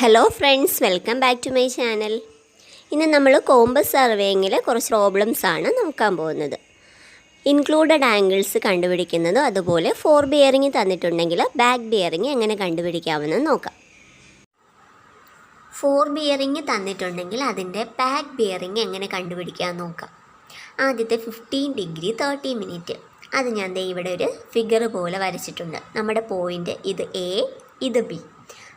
Hello friends, welcome back to my channel. ഇന്ന് നമ്മൾ compass സർവേയിങ്ങിൽ കുറച്ച് പ്രോബ്ലംസ് ആണ് നോക്കാൻ പോകുന്നത്. ഇൻക്ലൂഡഡ് ആംഗിൾസ് കണ്ടുപിടിക്കുന്നതും അതുപോലെ ഫോർ ബിയറിംഗ് തന്നിട്ടുണ്ടെങ്കിൽ ബാക്ക് ബിയറിംഗ് എങ്ങനെ കണ്ടുപിടിക്കാമെന്ന് നോക്കാം. ഫോർ ബിയറിംഗ് തന്നിട്ടുണ്ടെങ്കിൽ അതിൻ്റെ ബാക്ക് ബിയറിംഗ് എങ്ങനെ കണ്ടുപിടിക്കാമെന്ന് നോക്കാം. ആദ്യത്തെ 15 ഡിഗ്രി 30 മിനിറ്റ്, അത് ഞാൻ ഇവിടെ ഒരു ഫിഗർ പോലെ വരച്ചിട്ടുണ്ട്. നമ്മുടെ പോയിൻ്റ് ഇത് എ, ഇത് ബി.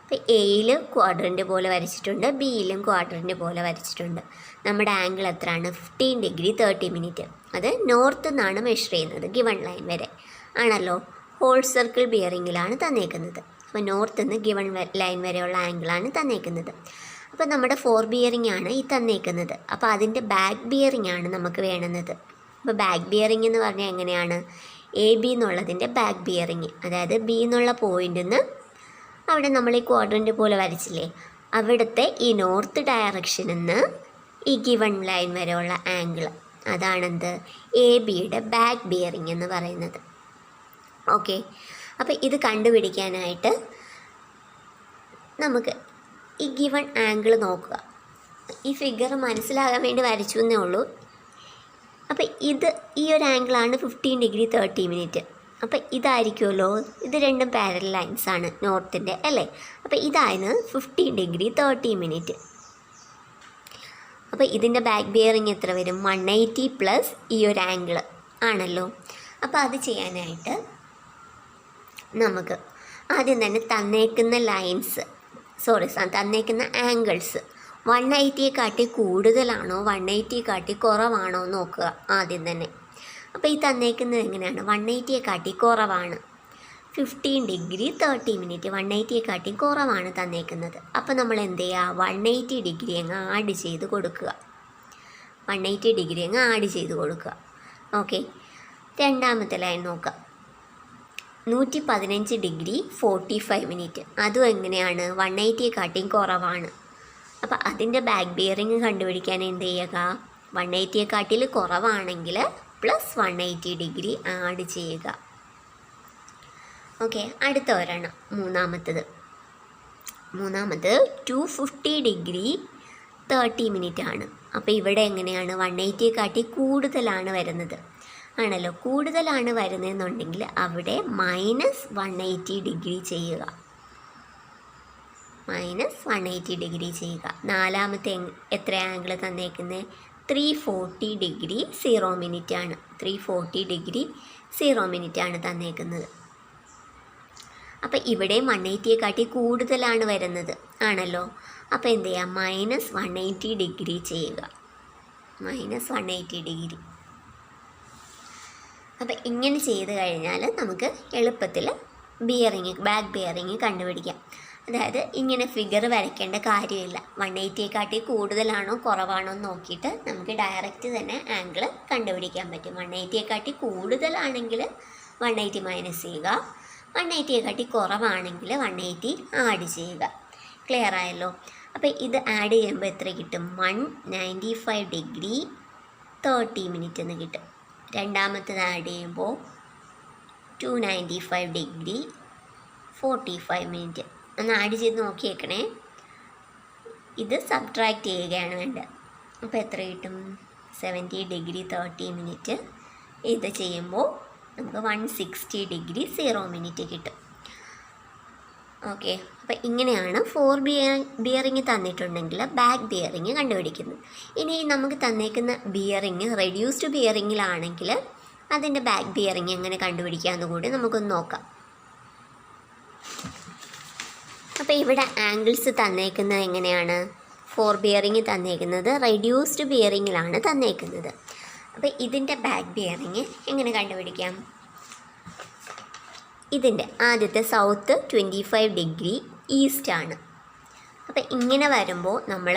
അപ്പോൾ എയിൽ ക്വാഡ്രൻ്റ് പോലെ വരച്ചിട്ടുണ്ട്, ബിയിലും ക്വാഡ്രൻ്റ് പോലെ വരച്ചിട്ടുണ്ട്. നമ്മുടെ ആംഗിൾ എത്രയാണ്? 15 ഡിഗ്രി 30 മിനിറ്റ്. അത് നോർത്ത് നിന്നാണ് മെഷർ ചെയ്യുന്നത്, ഗിവൺ ലൈൻ വരെ ആണല്ലോ. ഹോൾ സർക്കിൾ ബിയറിങ്ങിലാണ് തന്നേക്കുന്നത്. അപ്പോൾ നോർത്ത് നിന്ന് ഗിവൺ ലൈൻ വരെയുള്ള ആംഗിളാണ് തന്നേക്കുന്നത്. അപ്പോൾ നമ്മുടെ ഫോർ ബിയറിംഗ് ആണ് ഈ തന്നേക്കുന്നത്. അപ്പോൾ അതിൻ്റെ ബാക്ക് ബിയറിംഗ് ആണ് നമുക്ക് വേണ്ടുന്നത്. അപ്പോൾ ബാക്ക് ബിയറിംഗ് എന്ന് പറഞ്ഞാൽ എങ്ങനെയാണ്? എ ബി എന്നുള്ളതിൻ്റെ ബാക്ക് ബിയറിംഗ്, അതായത് ബി എന്നുള്ള പോയിൻ്റിൽ നിന്ന് അവിടെ നമ്മൾ ഈ ക്വാഡ്രൻ്റ് പോലെ വരച്ചില്ലേ, അവിടുത്തെ ഈ നോർത്ത് ഡയറക്ഷനിൽ നിന്ന് ഈ ഗിവൺ ലൈൻ വരെയുള്ള ആംഗിൾ, അതാണെന്ത്? എ ബിയുടെ ബാക്ക് ബിയറിംഗ് എന്ന് പറയുന്നത്. ഓക്കെ, അപ്പോൾ ഇത് കണ്ടുപിടിക്കാനായിട്ട് നമുക്ക് ഈ ഗിവൺ ആംഗിൾ നോക്കുക. ഈ ഫിഗർ മനസ്സിലാകാൻ വേണ്ടി വരച്ചു എന്നേ ഉള്ളൂ. അപ്പോൾ ഈ ഒരു ആംഗിളാണ് 15 ഡിഗ്രി 30 മിനിറ്റ്. അപ്പോൾ ഇതായിരിക്കുമല്ലോ, ഇത് രണ്ടും പാരലൽ ലൈൻസ് ആണ് നോർത്തിൻ്റെ, അല്ലേ? അപ്പോൾ ഇതാണ് 15 ഡിഗ്രി 30 മിനിറ്റ്. അപ്പോൾ ഇതിൻ്റെ ബാക്ക് ബിയറിംഗ് എത്ര വരും? 180 പ്ലസ് ഈ ഒരു ആംഗിൾ ആണല്ലോ. അപ്പോൾ അത് ചെയ്യാനായിട്ട് നമുക്ക് ആദ്യം തന്നെ തന്നേക്കുന്ന ലൈൻസ്, തന്നേക്കുന്ന ആംഗിൾസ് 180 കൂടുതലാണോ 180 കുറവാണോ നോക്കുക ആദ്യം തന്നെ. അപ്പോൾ ഈ തന്നേക്കുന്നത് എങ്ങനെയാണ്? 180 കുറവാണ്. 15 ഡിഗ്രി 30 മിനിറ്റ് 180 കുറവാണ് തന്നേക്കുന്നത്. അപ്പോൾ നമ്മൾ എന്ത് ചെയ്യുക? 180 ഡിഗ്രി അങ്ങ് ആഡ് ചെയ്ത് കൊടുക്കുക. 180 ഡിഗ്രി അങ്ങ് ആഡ് ചെയ്ത് കൊടുക്കുക. ഓക്കെ, രണ്ടാമത്തെ ലൈൻ നോക്കാം. 115 ഡിഗ്രി 45 മിനിറ്റ്, അതും എങ്ങനെയാണ്? 180 കുറവാണ്. അപ്പോൾ അതിൻ്റെ ബാക്ക് ബിയറിംഗ് കണ്ടുപിടിക്കാൻ എന്ത് ചെയ്യുക? 180 കുറവാണെങ്കിൽ പ്ലസ് 180 ഡിഗ്രി ആഡ് ചെയ്യുക. ഓക്കെ, അടുത്ത ഒരെണ്ണം മൂന്നാമത്തത് 250 ഡിഗ്രി 30 മിനിറ്റ് ആണ്. അപ്പോൾ ഇവിടെ എങ്ങനെയാണ്? 180 കൂടുതലാണ് വരുന്നത് ആണല്ലോ. കൂടുതലാണ് വരുന്നതെന്നുണ്ടെങ്കിൽ അവിടെ -180 ഡിഗ്രി ചെയ്യുക. -180 ഡിഗ്രി ചെയ്യുക. നാലാമത്തെ എത്ര ആംഗിൾ തന്നേക്കുന്നത്? 340 ഡിഗ്രി 0 മിനിറ്റ് ആണ്. 340 ഡിഗ്രി 0 മിനിറ്റ് ആണ് തന്നേക്കുന്നത്. അപ്പോൾ ഇവിടെ 180 കൂടുതലാണ് വരുന്നത് ആണല്ലോ. അപ്പോൾ എന്ത് ചെയ്യുക? -180 ഡിഗ്രി ചെയ്യുക. -180 ഡിഗ്രി. അപ്പോൾ ഇങ്ങനെ ചെയ്ത് കഴിഞ്ഞാൽ നമുക്ക് എളുപ്പത്തിൽ ബാക്ക് ബിയറിംഗ് കണ്ടുപിടിക്കാം. അതായത് ഇങ്ങനെ ഫിഗർ വരയ്ക്കേണ്ട കാര്യമില്ല. 180 കൂടുതലാണോ കുറവാണോ എന്ന് നോക്കിയിട്ട് നമുക്ക് ഡയറക്റ്റ് തന്നെ ആംഗിൾ കണ്ടുപിടിക്കാൻ പറ്റും. 180 കൂടുതലാണെങ്കിൽ 180 മൈനസ് ചെയ്യുക, 180 കുറവാണെങ്കിൽ 180 ആഡ് ചെയ്യുക. ക്ലിയർ ആയല്ലോ? അപ്പോൾ ഇത് ആഡ് ചെയ്യുമ്പോൾ എത്ര കിട്ടും? 195 ഡിഗ്രി 30 മിനിറ്റ് എന്ന് കിട്ടും. രണ്ടാമത്തത് ആഡ് ചെയ്യുമ്പോൾ 295 ഡിഗ്രി 45 മിനിറ്റ്. ഒന്ന് ആഡ് ചെയ്ത് നോക്കിയേക്കണേ. ഇത് സബ്ട്രാക്റ്റ് ചെയ്യുകയാണ് വേണ്ടത്. അപ്പോൾ എത്ര കിട്ടും? 70 ഡിഗ്രി 30 മിനിറ്റ്. ഇത് ചെയ്യുമ്പോൾ നമുക്ക് 160 ഡിഗ്രി 0 മിനിറ്റ് കിട്ടും. ഓക്കെ, അപ്പോൾ ഇങ്ങനെയാണ് ഫോർ ബിയറിംഗ് തന്നിട്ടുണ്ടെങ്കിൽ ബാക്ക് ബിയറിംഗ് കണ്ടുപിടിക്കുന്നത്. ഇനി നമുക്ക് തന്നേക്കുന്ന ബിയറിംഗ് റെഡ്യൂസ്ഡ് ബിയറിങ്ങിലാണെങ്കിൽ അതിൻ്റെ ബാക്ക് ബിയറിംഗ് എങ്ങനെ കണ്ടുപിടിക്കാമെന്ന് കൂടി നമുക്കൊന്ന് നോക്കാം. അപ്പോൾ ഇവിടെ ആംഗിൾസ് തന്നേക്കുന്നത് എങ്ങനെയാണ്? ഫോർ ബിയറിംഗ് തന്നേക്കുന്നത് റെഡ്യൂസ്ഡ് ബിയറിങ്ങിലാണ് തന്നേക്കുന്നത്. അപ്പോൾ ഇതിൻ്റെ ബാക്ക് ബിയറിംഗ് എങ്ങനെ കണ്ടുപിടിക്കാം? ഇതിൻ്റെ ആദ്യത്തെ സൗത്ത് 25 ഡിഗ്രി ഈസ്റ്റ് ആണ്. അപ്പോൾ ഇങ്ങനെ വരുമ്പോൾ നമ്മൾ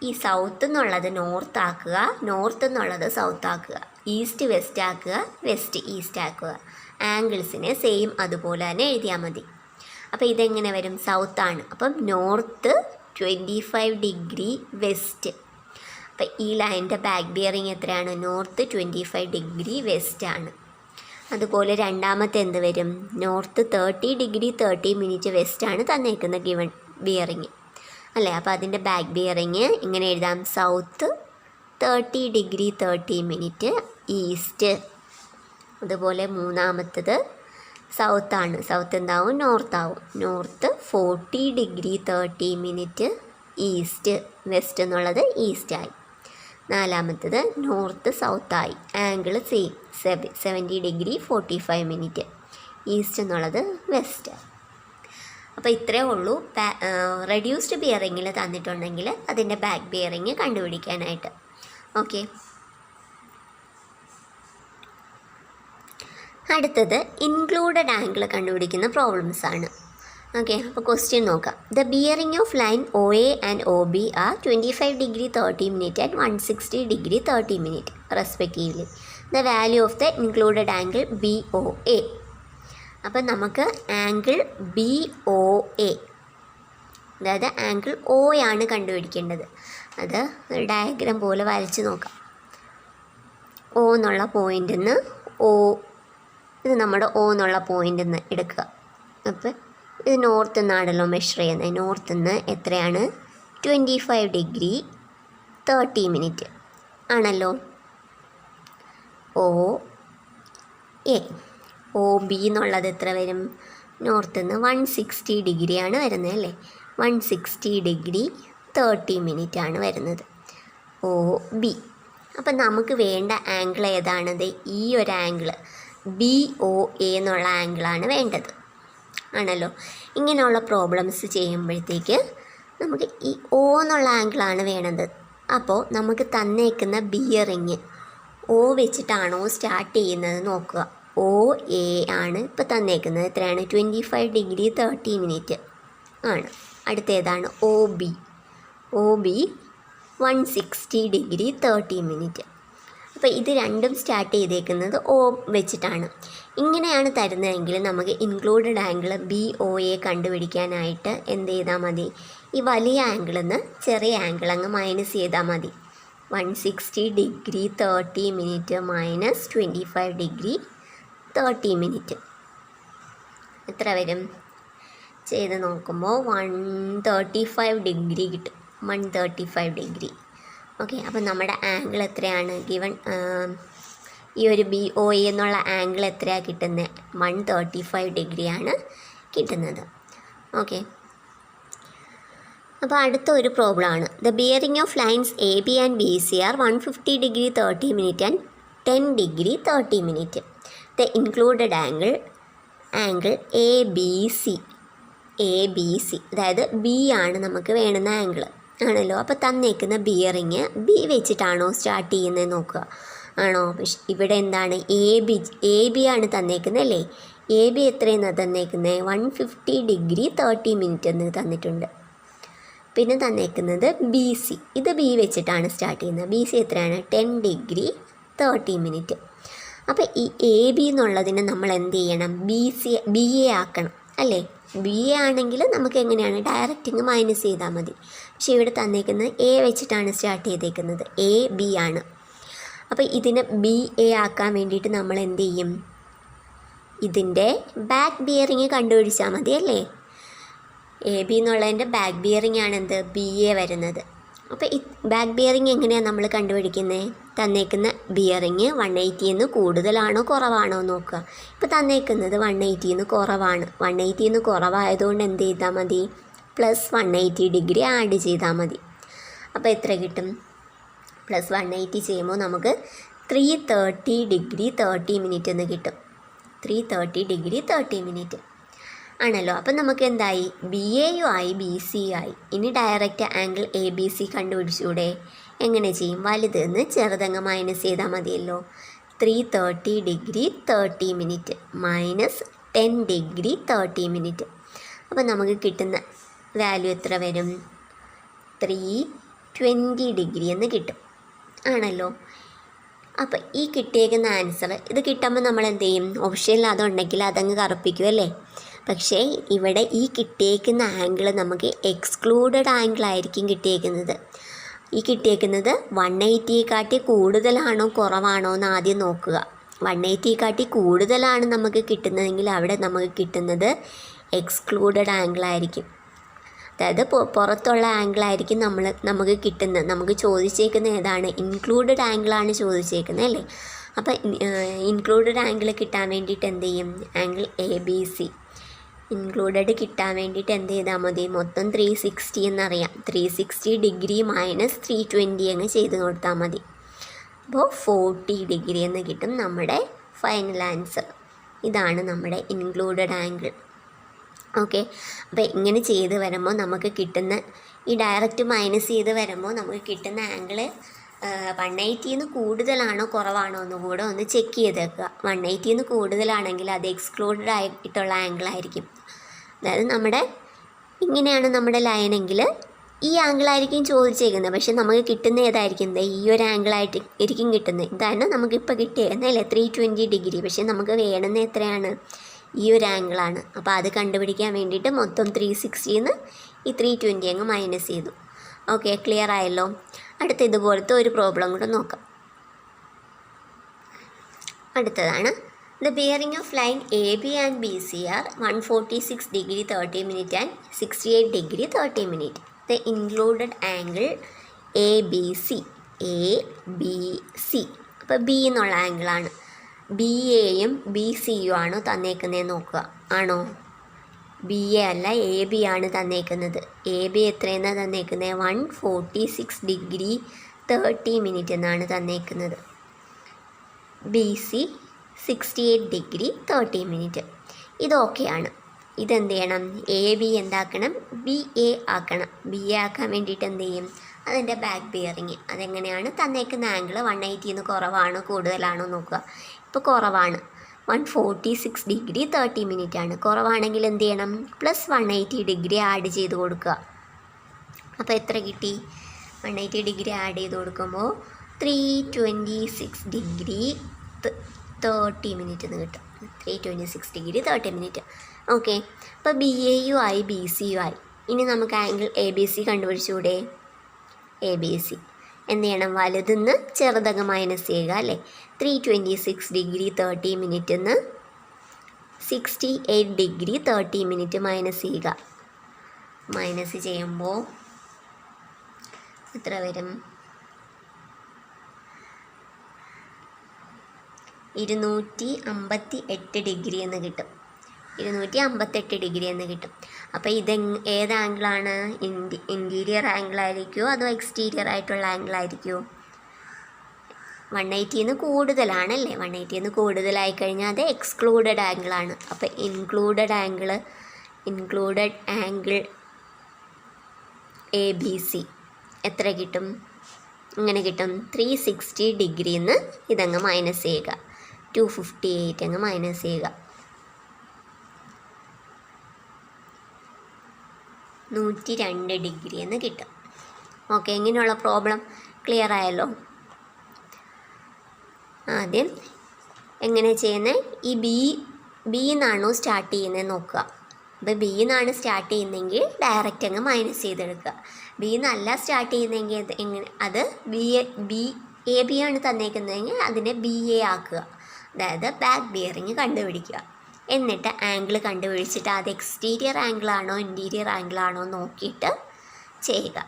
ഈ സൗത്ത് എന്നുള്ളത് നോർത്ത് ആക്കുക, നോർത്ത് എന്നുള്ളത് സൗത്ത് ആക്കുക, ഈസ്റ്റ് വെസ്റ്റ് ആക്കുക, വെസ്റ്റ് ഈസ്റ്റ് ആക്കുക. ആംഗിൾസിനെ സെയിം അതുപോലെ തന്നെ എഴുതിയാൽ മതി. അപ്പോൾ ഇതെങ്ങനെ വരും? സൗത്താണ്. അപ്പം നോർത്ത് 25 ഡിഗ്രി വെസ്റ്റ്. അപ്പോൾ ഈ ലൈനിൻ്റെ ബാക്ക് ബിയറിംഗ് എത്രയാണ്? നോർത്ത് 25 ഡിഗ്രി വെസ്റ്റ് ആണ്. അതുപോലെ രണ്ടാമത്തെ എന്ത് വരും? നോർത്ത് 30 ഡിഗ്രി 30 മിനിറ്റ് വെസ്റ്റ് ആണ് തന്നേക്കുന്ന ഗിവൺ ബിയറിംഗ്. അല്ലേ? അപ്പോൾ അതിൻ്റെ ബാക്ക് ബിയറിങ് ഇങ്ങനെ എഴുതാം, സൗത്ത് 30 ഡിഗ്രി 30 മിനിറ്റ്, ഈസ്റ്റ്. അതുപോലെ മൂന്നാമത്തത് സൗത്താണ്, സൗത്ത് എന്താവും, നോർത്താവും, north 40 degree 30 minute, east. West എന്നുള്ളത് ഈസ്റ്റായി. നാലാമത്തത് നോർത്ത് സൗത്തായി, angle same 70 degree 45 minute, east എന്നുള്ളത് വെസ്റ്റ്. അപ്പോൾ ഇത്രയേ ഉള്ളൂ റെഡ്യൂസ്ഡ് ബിയറിങ്ങിൽ തന്നിട്ടുണ്ടെങ്കിൽ അതിൻ്റെ ബാക്ക് ബിയറിങ് കണ്ടുപിടിക്കാനായിട്ട്. ഓക്കെ, അടുത്തത് ഇൻക്ലൂഡഡ് ആംഗിൾ കണ്ടുപിടിക്കുന്ന പ്രോബ്ലംസ് ആണ്. ഓക്കെ, അപ്പോൾ ക്വസ്റ്റ്യൻ നോക്കാം. The bearing of line O A and O B are 25 degree 30 minute and 160 degree 30 minute respectively. The value of the included angle B O A. അപ്പം നമുക്ക് angle B O A, അതായത് angle O ആണ് കണ്ടുപിടിക്കേണ്ടത്. അത് diagram പോലെ വരച്ച് നോക്കാം. O എന്നുള്ള പോയിൻ്റിൽ നിന്ന് ഇത് നമ്മുടെ ഒ എന്നുള്ള പോയിൻ്റിൽ നിന്ന് എടുക്കുക. അപ്പോൾ ഇത് നോർത്ത് നിന്നാണല്ലോ മെഷർ ചെയ്യുന്നത്. നോർത്ത് നിന്ന് എത്രയാണ്, 25 ഡിഗ്രി 30 മിനിറ്റ് ആണല്ലോ. ഒ എ, ഒ ബി എന്നുള്ളത് എത്ര വരും, നോർത്ത് നിന്ന് 160 ഡിഗ്രിയാണ് വരുന്നത് അല്ലേ. 160 ഡിഗ്രി 30 മിനിറ്റ് ആണ് വരുന്നത് ഒ ബി. അപ്പം നമുക്ക് വേണ്ട ആംഗിൾ ഏതാണത്, ഈ ഒരു ആംഗിൾ ബി ഒ എ എന്നുള്ള ആംഗിളാണ് വേണ്ടത് ആണല്ലോ. ഇങ്ങനെയുള്ള പ്രോബ്ലംസ് ചെയ്യുമ്പോഴത്തേക്ക് നമുക്ക് ഈ ഒ എന്നുള്ള ആംഗിളാണ് വേണ്ടത്. അപ്പോൾ നമുക്ക് തന്നേക്കുന്ന ബിയറിങ് ഒ വെച്ചിട്ടാണോ സ്റ്റാർട്ട് ചെയ്യുന്നത് നോക്കുക. ഒ എ ആണ് ഇപ്പോൾ തന്നേക്കുന്നത്, എത്രയാണ്, 25 ഡിഗ്രി 30 മിനിറ്റ് ആണ്. അടുത്തേതാണ് O B. O B 160 degree 30 minute. അപ്പോൾ ഇത് രണ്ടും സ്റ്റാർട്ട് ചെയ്തേക്കുന്നത് ഒ വെച്ചിട്ടാണ്. ഇങ്ങനെയാണ് തരുന്നതെങ്കിൽ നമുക്ക് included angle B O A കണ്ടുപിടിക്കാനായിട്ട് എന്ത് ചെയ്താൽ മതി, ഈ വലിയ ആംഗിളിൽ നിന്ന് ചെറിയ ആംഗിൾ അങ്ങ് മൈനസ് ചെയ്താൽ മതി. 160 degree 30 minute minus 25 degree 30 minute എത്ര വരും, ചെയ്ത് നോക്കുമ്പോൾ 135 ഡിഗ്രി കിട്ടും. 135 ഡിഗ്രി. ഓക്കെ, അപ്പം നമ്മുടെ ആംഗിൾ എത്രയാണ് ഗിവൺ, ഈ ഒരു ബി ഒ എ എന്നുള്ള ആംഗിൾ എത്രയാണ് കിട്ടുന്നത്, 135 ഡിഗ്രിയാണ് കിട്ടുന്നത്. ഓക്കെ, അപ്പോൾ അടുത്ത ഒരു പ്രോബ്ലമാണ്. The bearing of lines A B and B C are 150 degree 30 minute and 10 degree 30 minute. The included angle A B C. A B C, അതായത് ബി ആണ് നമുക്ക് വേണ്ടുന്ന ആംഗിൾ ആണല്ലോ. അപ്പോൾ തന്നേക്കുന്ന ബിയറിങ് ബി വെച്ചിട്ടാണോ സ്റ്റാർട്ട് ചെയ്യുന്നത് നോക്കുക. ആണോ, പക്ഷെ ഇവിടെ എന്താണ്, എ ബി ആണ് തന്നേക്കുന്നത് അല്ലേ. എ ബി എത്രയെന്ന് തന്നേക്കുന്നത്, 150 ഡിഗ്രി 30 മിനിറ്റ് എന്ന് തന്നിട്ടുണ്ട്. പിന്നെ തന്നേക്കുന്നത് ബി സി, ഇത് ബി വെച്ചിട്ടാണ് സ്റ്റാർട്ട് ചെയ്യുന്നത്. ബി സി എത്രയാണ്, 10 ഡിഗ്രി 30 മിനിറ്റ്. അപ്പോൾ ഈ എ ബി എന്നുള്ളതിന് നമ്മൾ എന്ത് ചെയ്യണം, ബി എ ആക്കണം അല്ലേ. ബി എ ആണെങ്കിൽ നമുക്ക് എങ്ങനെയാണ്, ഡയറക്റ്റിങ് മൈനസ് ചെയ്താൽ മതി. പക്ഷേ ഇവിടെ തന്നേക്കുന്നത് എ വെച്ചിട്ടാണ് സ്റ്റാർട്ട് ചെയ്തേക്കുന്നത്, എ ബി ആണ്. അപ്പോൾ ഇതിന് ബി എ ആക്കാൻ വേണ്ടിയിട്ട് നമ്മൾ എന്ത് ചെയ്യും, ഇതിൻ്റെ ബാക്ക് ബിയറിങ് കണ്ടുപിടിച്ചാൽ മതി അല്ലേ. എ ബി എന്നുള്ളതിൻ്റെ ബാക്ക് ബിയറിങ് ആണ് എന്ത്, ബി എ വരുന്നത്. അപ്പോൾ ഈ ബാക്ക് ബിയറിങ് എങ്ങനെയാണ് നമ്മൾ കണ്ടുപിടിക്കുന്നത്, തന്നേക്കുന്ന ബിയറിങ് 180 കൂടുതലാണോ കുറവാണോ നോക്കുക. ഇപ്പോൾ തന്നേക്കുന്നത് 180 കുറവാണ്. 180 കുറവായതുകൊണ്ട് എന്ത് ചെയ്താൽ മതി, പ്ലസ് 180 ഡിഗ്രി ആഡ് ചെയ്താൽ മതി. അപ്പോൾ എത്ര കിട്ടും, പ്ലസ് 180 ചെയ്യുമ്പോൾ നമുക്ക് 330 ഡിഗ്രി 30 മിനിറ്റ് എന്ന് കിട്ടും. 330 ഡിഗ്രി 30 മിനിറ്റ് ആണല്ലോ. അപ്പം നമുക്ക് എന്തായി, ബി എയും ആയി ബി സി ആയി. ഇനി direct angle A B C കണ്ടുപിടിച്ചൂടെ, എങ്ങനെ ചെയ്യും, വലുത് നിന്ന് ചെറുതങ്ങ് മൈനസ് ചെയ്താൽ മതിയല്ലോ. 330 degree 30 minute minus 10 degree 30 minute. അപ്പം നമുക്ക് കിട്ടുന്ന വാല്യൂ എത്ര വരും, 320 ഡിഗ്രി എന്ന് കിട്ടും ആണല്ലോ. അപ്പോൾ ഈ കിട്ടിയേക്കുന്ന ആൻസർ ഇത് കിട്ടുമ്പോൾ നമ്മൾ എന്ത് ചെയ്യും, ഓപ്ഷനിൽ അതുണ്ടെങ്കിൽ അതങ്ങ് കറുപ്പിക്കും അല്ലേ. പക്ഷേ ഇവിടെ ഈ കിട്ടിയേക്കുന്ന ആംഗിൾ നമുക്ക് എക്സ്ക്ലൂഡഡ് ആംഗിൾ ആയിരിക്കും കിട്ടിയേക്കുന്നത്. ഈ കിട്ടിയേക്കുന്നത് 180 കൂടുതലാണോ കുറവാണോ എന്ന് ആദ്യം നോക്കുക. 180 കൂടുതലാണ് നമുക്ക് കിട്ടുന്നതെങ്കിൽ അവിടെ നമുക്ക് കിട്ടുന്നത് എക്സ്ക്ലൂഡഡ് ആംഗിൾ ആയിരിക്കും. അതായത് പുറത്തുള്ള ആംഗിളായിരിക്കും നമുക്ക് കിട്ടുന്നത്. നമുക്ക് ചോദിച്ചേക്കുന്ന ഏതാണ്? ഇൻക്ലൂഡഡ് ആംഗിളാണ് ചോദിച്ചേക്കുന്നത് അല്ലേ. അപ്പോൾ ഇൻക്ലൂഡഡ് ആംഗിൾ കിട്ടാൻ വേണ്ടിയിട്ട് എന്ത് ചെയ്യും? ആംഗിൾ ABC ഇൻക്ലൂഡഡ് കിട്ടാൻ വേണ്ടിയിട്ട് എന്ത് ചെയ്താൽ മതി? മൊത്തം 360 എന്നറിയാം. 360 ഡിഗ്രി മൈനസ് 320 അങ്ങ് ചെയ്ത് കൊടുത്താൽ മതി. അപ്പോൾ 40 ഡിഗ്രി എന്ന് കിട്ടും നമ്മുടെ ഫൈനൽ ആൻസർ. ഇതാണ് നമ്മുടെ ഇൻക്ലൂഡഡ് ആംഗിൾ. ഓക്കെ, അപ്പോൾ ഇങ്ങനെ ചെയ്ത് വരുമ്പോൾ നമുക്ക് കിട്ടുന്ന ഈ ഡയറക്റ്റ് മൈനസ് ചെയ്ത് വരുമ്പോൾ നമുക്ക് കിട്ടുന്ന ആംഗിൾ 180 കൂടുതലാണോ കുറവാണോ എന്ന് കൂടെ ഒന്ന് ചെക്ക് ചെയ്തേക്കുക. 180 കൂടുതലാണെങ്കിൽ അത് എക്സ്ക്ലൂഡഡ് ആയിട്ടുള്ള ആംഗിളായിരിക്കും. അതായത് ഇങ്ങനെയാണ് നമ്മുടെ ലൈനെങ്കിൽ ഈ ആംഗിളായിരിക്കും ചോദിച്ചേക്കുന്നത്. പക്ഷെ നമുക്ക് കിട്ടുന്ന ഏതായിരിക്കും? ഈ ഒരു ആംഗിളായിട്ട് ആയിരിക്കും കിട്ടുന്നത്. ഇതാണ് നമുക്കിപ്പോൾ കിട്ടിയെന്നല്ലേ 320 ഡിഗ്രി. പക്ഷെ നമുക്ക് വേണമെന്ന് എത്രയാണ്? ഈ ഒരു ആംഗിളാണ്. അപ്പോൾ അത് കണ്ടുപിടിക്കാൻ വേണ്ടിയിട്ട് മൊത്തം 360 ഈ 320 അങ്ങ് മൈനസ് ചെയ്തു. ഓക്കെ, ക്ലിയർ ആയല്ലോ. അടുത്ത ഇതുപോലത്തെ ഒരു പ്രോബ്ലം കൂടെ നോക്കാം. അടുത്തതാണ് the bearing of line AB and BC are 146 degree 30 minute and 68 degree 30 minute. The included angle ABC. അപ്പോൾ B എന്നുള്ള ആംഗിളാണ്. BAയും BCയും ആണോ തന്നേക്കുന്നതെന്ന് നോക്കുക. ആണോ? BA അല്ല, AB ആണ് തന്നേക്കുന്നത്. AB എത്രയെന്നാണ് തന്നേക്കുന്നത്? 146 ഡിഗ്രി 30 മിനിറ്റ് എന്നാണ് തന്നേക്കുന്നത്. BC 68 degree 30 minute. ഇതൊക്കെയാണ്. ഇതെന്ത് ചെയ്യണം? AB എന്താക്കണം? BA ആക്കണം. BA ആക്കാൻ വേണ്ടിയിട്ട് എന്ത് ചെയ്യും? അതിൻ്റെ ബാക്ക് ബിയറിങ്. അതെങ്ങനെയാണ്? തന്നേക്കുന്ന ആംഗിൾ 180 കുറവാണോ കൂടുതലാണോ നോക്കുക. ഇപ്പോൾ കുറവാണ്. 146 ഡിഗ്രി 30 മിനിറ്റ് ആണ്. കുറവാണെങ്കിൽ എന്ത് ചെയ്യണം? പ്ലസ് 180 ഡിഗ്രി ആഡ് ചെയ്ത് കൊടുക്കുക. അപ്പോൾ എത്ര കിട്ടി? 180 ഡിഗ്രി ആഡ് ചെയ്ത് കൊടുക്കുമ്പോൾ 326 ഡിഗ്രി 30 മിനിറ്റ് എന്ന് കിട്ടും. 326 ഡിഗ്രി 30 മിനിറ്റ്. ഓക്കെ, അപ്പോൾ BAയും ആയി BCയും ആയി. ഇനി നമുക്ക് ആംഗിൾ ABC കണ്ടുപിടിച്ചുകൂടെ? ABC എന്ത് ചെയ്യണം? വലുതെന്ന് ചെറുതങ്ങ് മൈനസ് ചെയ്യുക അല്ലേ. 326 ഡിഗ്രി 30 മിനിറ്റ് എന്ന് 68 ഡിഗ്രി 30 മിനിറ്റ് മൈനസ് ചെയ്യുക. മൈനസ് ചെയ്യുമ്പോൾ എത്ര വരും? 258 ഡിഗ്രി എന്ന് കിട്ടും. 258 ഡിഗ്രി എന്ന് കിട്ടും. അപ്പോൾ ഏത് ആംഗിളാണ്? ഇൻറ്റീരിയർ ആംഗിളായിരിക്കുമോ അതോ എക്സ്റ്റീരിയർ ആയിട്ടുള്ള ആംഗിളായിരിക്കുമോ? 180 കൂടുതലാണല്ലേ. 180 കൂടുതലായി കഴിഞ്ഞാൽ അത് എക്സ്ക്ലൂഡഡ് ആംഗിളാണ്. അപ്പോൾ ഇൻക്ലൂഡഡ് ആംഗിൾ ABC എത്ര കിട്ടും? ഇങ്ങനെ കിട്ടും. 360 ഡിഗ്രിന്ന് ഇതങ്ങ് മൈനസ് ചെയ്യുക. 258 അങ്ങ് മൈനസ് ചെയ്യുക. 102 ഡിഗ്രി എന്ന് കിട്ടും. ഓക്കെ, ഇങ്ങനെയുള്ള പ്രോബ്ലം ക്ലിയർ ആയല്ലോ. ആദ്യം എങ്ങനെ ചെയ്യുന്നത്? ഈ ബി എന്നാണോ സ്റ്റാർട്ട് ചെയ്യുന്നത് നോക്കുക. അപ്പോൾ B എന്നാണ് സ്റ്റാർട്ട് ചെയ്യുന്നതെങ്കിൽ ഡയറക്റ്റ് അങ്ങ് മൈനസ് ചെയ്തെടുക്കുക. B എന്നല്ല സ്റ്റാർട്ട് ചെയ്യുന്നതെങ്കിൽ അത് AB ആണ് തന്നേക്കുന്നതെങ്കിൽ അതിനെ BA ആക്കുക. അതായത് ബാക്ക് ബിയറിങ് കണ്ടുപിടിക്കുക. എന്നിട്ട് ആംഗിൾ കണ്ടുപിടിച്ചിട്ട് അത് എക്സ്റ്റീരിയർ ആംഗിളാണോ ഇൻറ്റീരിയർ ആംഗിളാണോ നോക്കിയിട്ട് ചെയ്യുക.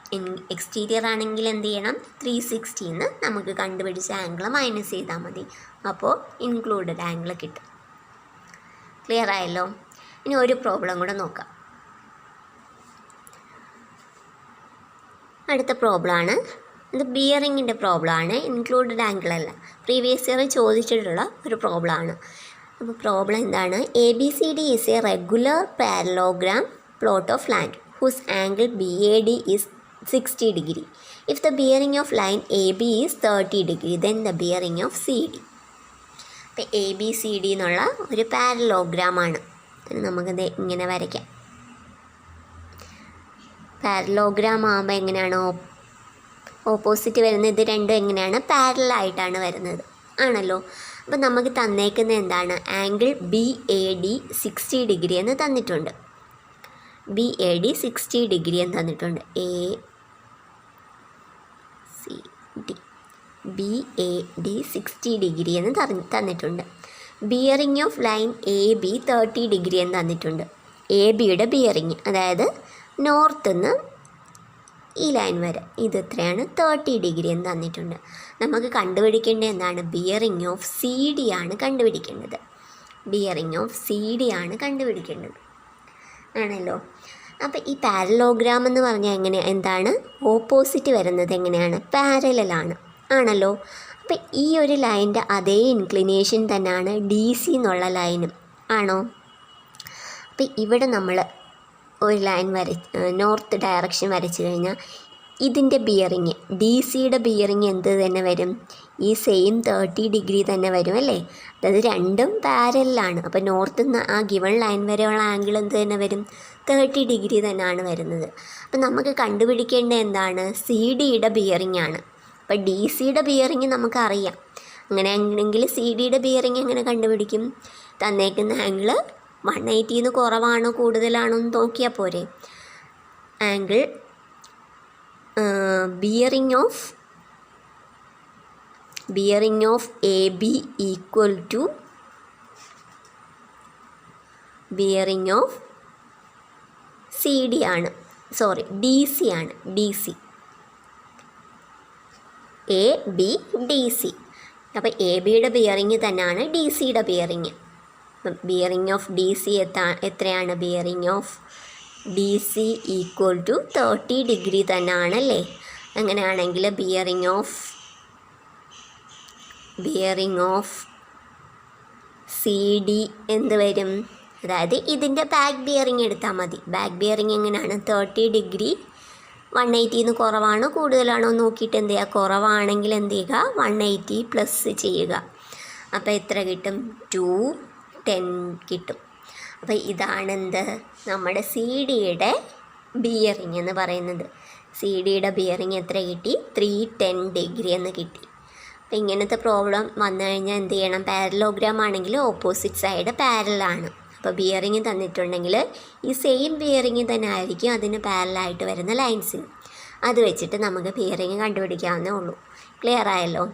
എക്സ്റ്റീരിയർ ആണെങ്കിൽ എന്ത് ചെയ്യണം? 360 നമുക്ക് കണ്ടുപിടിച്ച ആംഗിൾ മൈനസ് ചെയ്താൽ മതി. അപ്പോൾ ഇൻക്ലൂഡഡ് ആംഗിൾ കിട്ടും. ക്ലിയർ ആയല്ലോ. ഇനി ഒരു പ്രോബ്ലം കൂടെ നോക്കാം. അടുത്ത പ്രോബ്ലമാണ് ഇത് ബിയറിങ്ങിൻ്റെ പ്രോബ്ലമാണ്. ഇൻക്ലൂഡഡ് ആംഗിൾ അല്ല. പ്രീവിയസ് ഇയർ ചോദിച്ചിട്ടുള്ള ഒരു പ്രോബ്ലമാണ്. അപ്പോൾ പ്രോബ്ലം എന്താണ്? ABCD is A regular parallelogram plot of line whose angle BAD is 60 degree. If the bearing of line AB is 30 degree, then the bearing of CD. അപ്പോൾ ABCD എന്നുള്ള ഒരു പാരലോഗ്രാമാണ്. നമുക്കത് ഇങ്ങനെ വരയ്ക്കാം. പാരലോഗ്രാം ആകുമ്പോൾ എങ്ങനെയാണോ ഓപ്പോസിറ്റ് വരുന്നത്? ഇത് രണ്ടും എങ്ങനെയാണ്? പാരലായിട്ടാണ് വരുന്നത് ആണല്ലോ. അപ്പോൾ നമുക്ക് തന്നേക്കുന്നത് എന്താണ്? ആംഗിൾ BAD 60 ഡിഗ്രി എന്ന് തന്നിട്ടുണ്ട്. BAD 60 ഡിഗ്രി എന്ന് തന്നിട്ടുണ്ട്. BAD 60 ഡിഗ്രി എന്ന് തന്നിട്ടുണ്ട്. Bearing of line AB 30 degree എന്ന് തന്നിട്ടുണ്ട്. ABയുടെ ബിയറിംഗ്, അതായത് നോർത്ത് നിന്ന് ഈ ലൈൻ വരെ ഇത് എത്രയാണ് 30 ഡിഗ്രി എന്ന് തന്നിട്ടുണ്ട്. നമുക്ക് കണ്ടുപിടിക്കേണ്ടത് എന്താണ്? ബിയറിംഗ് ഓഫ് സി ഡി ആണ് കണ്ടുപിടിക്കേണ്ടത്. ബിയറിംഗ് ഓഫ് സി ഡി ആണ് കണ്ടുപിടിക്കേണ്ടത് ആണല്ലോ. അപ്പോൾ ഈ പാരലോഗ്രാം എന്ന് പറഞ്ഞാൽ എന്താണ്? ഓപ്പോസിറ്റ് വരുന്നത് എങ്ങനെയാണ്? പാരലലാണ് ആണല്ലോ. അപ്പോൾ ഈ ഒരു ലൈൻ്റെ അതേ ഇൻക്ലിനേഷൻ തന്നെയാണ് ഡി സി എന്നുള്ള ലൈനും ആണോ? അപ്പോൾ ഇവിടെ നമ്മൾ ഒരു ലൈൻ നോർത്ത് ഡയറക്ഷൻ വരച്ച് കഴിഞ്ഞാൽ ഇതിൻ്റെ ബിയറിങ് ഡി സിയുടെ ബിയറിങ് എന്ത് തന്നെ വരും? ഈ സെയിം 30 ഡിഗ്രി തന്നെ വരും അല്ലേ? അതായത് രണ്ടും പാരലാണ്. അപ്പോൾ നോർത്ത് നിന്ന് ആ ഗിവൺ ലൈൻ വരെയുള്ള ആംഗിൾ എന്ത് തന്നെ വരും? 30 ഡിഗ്രി തന്നെയാണ് വരുന്നത്. അപ്പോൾ നമുക്ക് കണ്ടുപിടിക്കേണ്ടത് എന്താണ്? സി ഡിയുടെ ബിയറിംഗ് ആണ്. അപ്പോൾ ഡി സിയുടെ ബിയറിംഗ് നമുക്കറിയാം. അങ്ങനെയാണെങ്കിൽ സി ഡിയുടെ ബിയറിംഗ് എങ്ങനെ കണ്ടുപിടിക്കും? തന്നേക്കുന്ന ആംഗിൾ 180 കുറവാണോ കൂടുതലാണോ എന്ന് നോക്കിയാൽ പോരെ. Angle bearing of A B equal to bearing of C D ആണ്. ഡി സി ആണ്. D C A B D C. അപ്പോൾ എ ബിയുടെ ബിയറിംഗ് തന്നെയാണ് ഡി സിയുടെ bearing. Bearing of D C എത്രയാണ്? Bearing of D C equal to 30 degree തന്നെയാണല്ലേ? അങ്ങനെയാണെങ്കിൽ bearing of C D എന്ത് വരും? അതായത് ഇതിൻ്റെ ബാക്ക് ബിയറിംഗ് എടുത്താൽ മതി. ബാക്ക് ബിയറിംഗ് എങ്ങനെയാണ്? 30 ഡിഗ്രി 180 കുറവാണോ കൂടുതലാണോ നോക്കിയിട്ട് എന്ത് ചെയ്യുക? കുറവാണെങ്കിൽ എന്ത് ചെയ്യുക? 180 പ്ലസ് ചെയ്യുക. അപ്പോൾ എത്ര കിട്ടും? 210 കിട്ടും. അപ്പോൾ ഇതാണ് നമ്മുടെ സി ഡിയുടെ ബിയറിംഗ് എന്ന് പറയുന്നത്. സി ഡിയുടെ ബിയറിംഗ് എത്ര കിട്ടി? 310 ഡിഗ്രി എന്ന് കിട്ടി. അപ്പോൾ ഇങ്ങനത്തെ പ്രോബ്ലം വന്നു കഴിഞ്ഞാൽ എന്ത് ചെയ്യണം? പാരലോഗ്രാം ആണെങ്കിൽ ഓപ്പോസിറ്റ് സൈഡ് പാരലാണ്. അപ്പോൾ ബിയറിംഗ് തന്നിട്ടുണ്ടെങ്കിൽ ഈ സെയിം ബിയറിംഗ് തന്നെ ആയിരിക്കും അതിന് പാരലായിട്ട് വരുന്ന ലൈൻസിന്. അത് വെച്ചിട്ട് നമുക്ക് ബിയറിംഗ് കണ്ടുപിടിക്കാവുന്നേ ഉള്ളൂ. ക്ലിയർ ആയല്ലോ?